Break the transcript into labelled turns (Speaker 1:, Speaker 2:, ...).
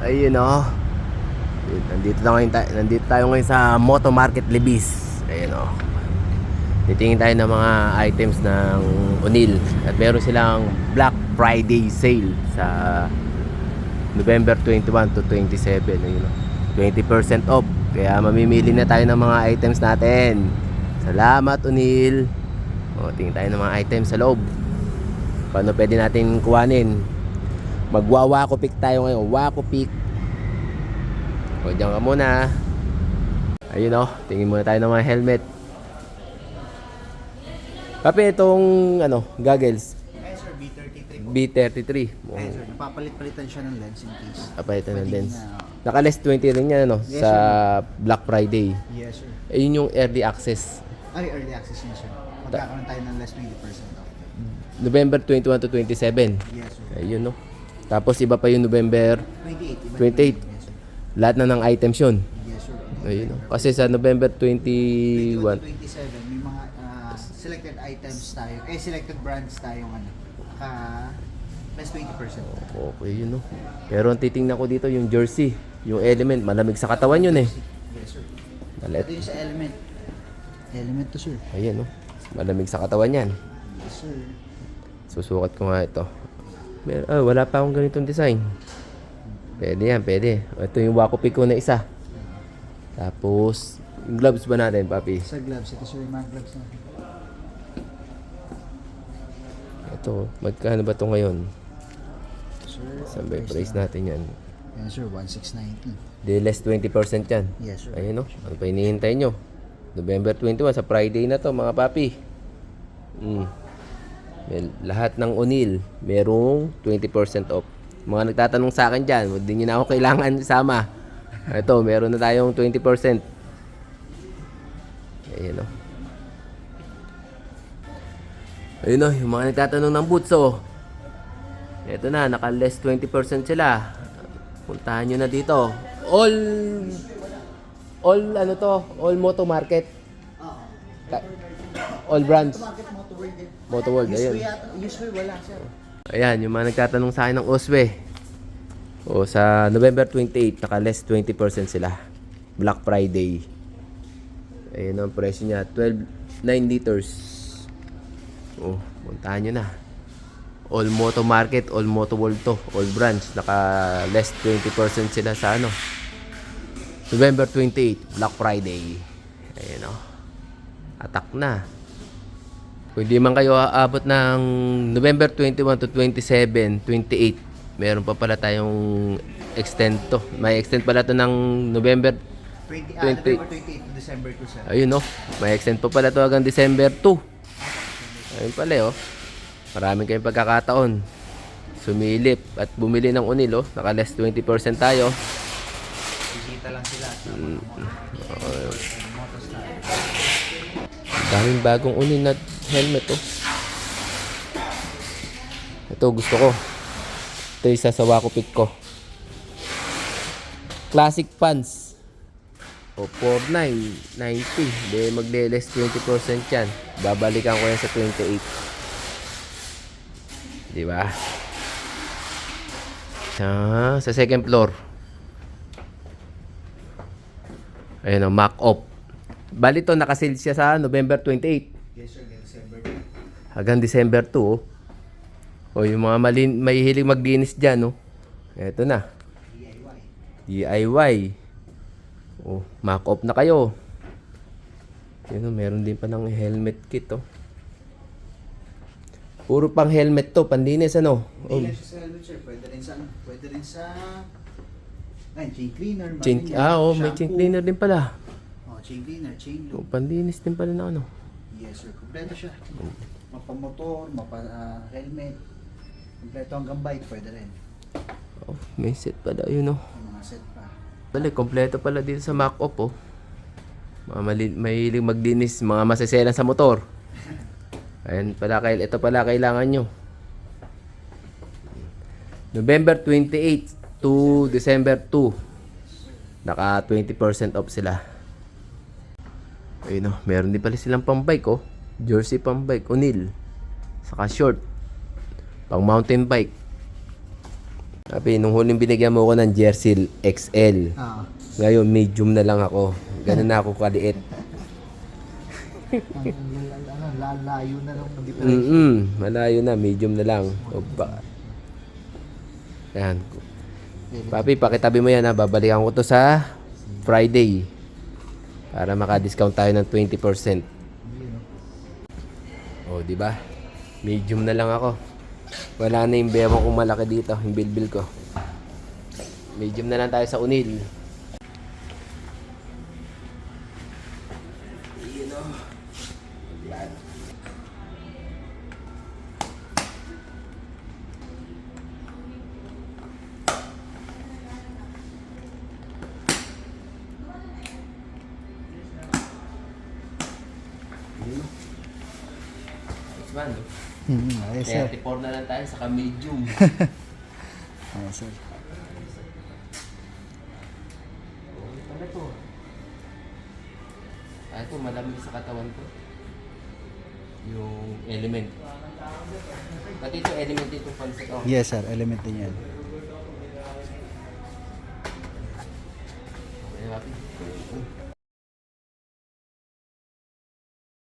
Speaker 1: Ayun oh. Nandito tayo ngayon sa Moto Market Libis. Ayun oh. Titingin tayo ng mga items ng O'Neil. At meron silang Black Friday sale sa November 21 to 27. Ayun oh. 20% off. Kaya mamimili na tayo ng mga items natin. Salamat O'Neil. O, tingin tayo ng mga items sa loob. Paano pwede natin kuhanin? Magwa-wako pick tayo ngayon. Wako pick. O, dyan ka muna. Ayun o, tingin muna tayo ng mga helmet. Papi, itong goggles
Speaker 2: Ay sir, B33 po.
Speaker 1: B33.
Speaker 2: Ay sir, napapalit-palitan siya ng lens in case.
Speaker 1: Papalitan ng
Speaker 2: Pwede
Speaker 1: lens.
Speaker 2: na-
Speaker 1: Naka-less 20 rin yan
Speaker 2: Yes,
Speaker 1: sa
Speaker 2: sir.
Speaker 1: Black Friday.
Speaker 2: Yes sir.
Speaker 1: Ayun yung early access.
Speaker 2: Ay, early access niya sir. Magkakaroon tayo ng less 20% off.
Speaker 1: November 21 to 27.
Speaker 2: Yes sir.
Speaker 1: Ayun no. Tapos iba pa yung November
Speaker 2: 28. Iba
Speaker 1: 28.
Speaker 2: Yes sir.
Speaker 1: Lahat na ng items yun.
Speaker 2: Yes sir.
Speaker 1: Ayun no. Kasi sa November 21
Speaker 2: 27, may mga selected items tayo. Selected brands tayong less 20%.
Speaker 1: okay yun no. Pero ang titingnan ko dito yung jersey, yung Element, malamig sa katawan yun eh.
Speaker 2: Yes sir.
Speaker 1: Malit.
Speaker 2: Ito yung sa Element. Element to sir.
Speaker 1: Ayan no. Malamig sa katawan yan.
Speaker 2: Yes sir.
Speaker 1: Susukat ko nga ito. Wala pa akong ganitong design. Pwede yan, pwede. Ito yung Wako Pick ko na isa. Tapos, yung gloves ba natin, papi?
Speaker 2: Sa gloves, ito sir yung mga gloves natin.
Speaker 1: Ito, magkano ba ito ngayon?
Speaker 2: Sir,
Speaker 1: Saan ba yung price natin yan?
Speaker 2: yan sir, 1690.
Speaker 1: Di less 20% yan.
Speaker 2: Yes sir.
Speaker 1: Ayun no. Ano pa hinihintay nyo? November 21, sa Friday na to mga papi. Lahat ng O'Neil, merong 20% off. Mga nagtatanong sa akin dyan, hindi nyo na ako kailangan isama. Ito, meron na tayong 20%. Ayun o. Ayun o, yung mga nagtatanong ng boots o. Ito na, naka less 20% sila. Puntahan nyo na dito. All Moto Market. All brands.
Speaker 2: Market Moto World din.
Speaker 1: Moto World, ayun.
Speaker 2: Usually wala sir.
Speaker 1: Ayan, yung mga nagtatanong sa akin ng Oswe. O, sa November 28, naka less 20% sila. Black Friday. Ayun ang presyo niya, 9 liters. O, puntahan nyo na. All Moto Market, All Moto World to. All branch, naka less 20% sila sa November 28, Black Friday. Ayun o. Atak na. Kung di man kayo aabot ng November 21 to 27, 28, meron pa pala tayong extend to. May extend pala to ng November
Speaker 2: 28 to December 2 sir.
Speaker 1: Ayun no, may extend pa pala to hanggang December 2. Ayun pala oh. Maraming kayong pagkakataon. Sumilip at bumili ng O'Neil oh. Naka less 20% tayo.
Speaker 2: Bisita lang sila sa Motostyle.
Speaker 1: Daming bagong O'Neil na helmet oh. Ito gusto ko. Ito isa sa Wako Pick ko. Classic pants. O 49.90. Hindi magle-less 20% yan. Babalikan ko yan sa 28. Di ba? Sa second floor. Ayun o, Mac Off. Bali to, nakasil siya sa November 28.
Speaker 2: Yes sir, December 2.
Speaker 1: Hanggang December 2 oh. O yung mga may hilig maglinis dyan oh. Eto na. DIY. Oh, Mac Off na kayo. Yun oh, meron din pa ng helmet kit oh. Puro pang helmet to, panlinis ano. Oh.
Speaker 2: Hindi lang siya sa helmet sir, pwede rin sa chain cleaner,
Speaker 1: Chain, may chain cleaner din pala.
Speaker 2: Chain cleaner, chain
Speaker 1: Oh,
Speaker 2: loop.
Speaker 1: panlinis din pala na ano.
Speaker 2: Yes sir, kompleto siya. Mapa-motor, mapa-helmet. Kompleto hanggang bike, pwede rin.
Speaker 1: Oh, may set pala yun oh.
Speaker 2: May mga set pa.
Speaker 1: Bali, kompleto pala dito sa Mac Off oh. May hilig maglinis, mga maseselan sa motor. Ayan pala, ito pala kailangan nyo. November 28 to December 2. Naka 20% off sila. Ayun oh, meron din pala silang pang-bike oh. Jersey pang-bike, O'Neil. Saka short. Pang mountain bike. Papi, nung huling binigyan mo ako ng jersey XL.
Speaker 2: Ah.
Speaker 1: Ngayon, medium na lang ako. Ganun na ako kaliit.
Speaker 2: Lalayo na lang difference.
Speaker 1: Malayo na, medium na lang. O ba? Yan. Papi, pakitabi mo yan ha. Babalikan ko to sa Friday. Para maka-discount tayo ng 20%. O, di ba? Medium na lang ako. Wala na yung bemo kong malaki dito, yung bilbil ko. Medium na lang tayo sa unil. Man,
Speaker 2: Ayos, sir.
Speaker 1: 34 na lang tayo saka medium.
Speaker 2: Ayos, sir.
Speaker 1: Ano to? Ito, malamig sa katawan ko. Yung element. Pati ito element itong pansat. Oh.
Speaker 2: Yes, sir. Element din yan.
Speaker 1: Okay, papi.